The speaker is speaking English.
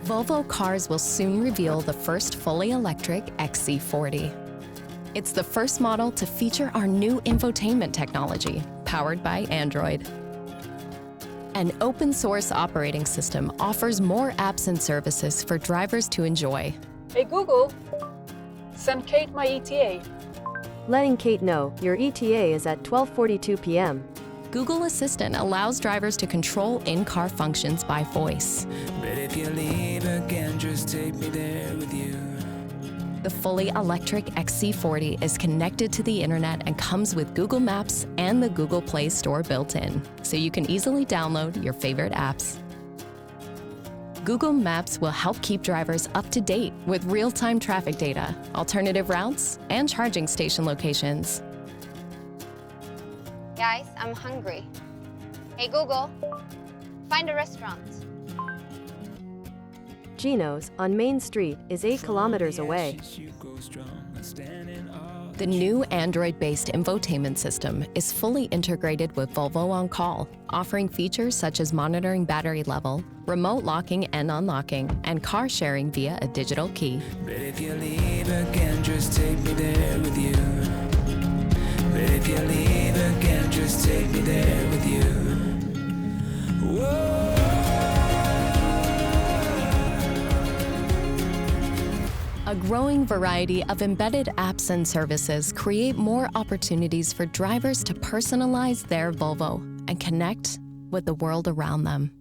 Volvo Cars will soon reveal the first fully electric XC40. It's the first model to feature our new infotainment technology, powered by Android. An open-source operating system offers more apps and services for drivers to enjoy. Hey Google, send Kate my ETA. Letting Kate know your ETA is at 12:42 p.m. Google Assistant allows drivers to control in-car functions by voice. But if you leave again, just take me there with you. The fully electric XC40 is connected to the internet and comes with Google Maps and the Google Play Store built in, so you can easily download your favorite apps. Google Maps will help keep drivers up to date with real-time traffic data, alternative routes, and charging station locations. Guys, I'm hungry. Hey Google, find a restaurant. Gino's on Main Street is 8 kilometers away. The new Android-based infotainment system is fully integrated with Volvo On Call, offering features such as monitoring battery level, remote locking and unlocking, and car sharing via a digital key. But if you leave again, just take me there with you. But if you leave again, just take me there with you. Whoa. A growing variety of embedded apps and services create more opportunities for drivers to personalize their Volvo and connect with the world around them.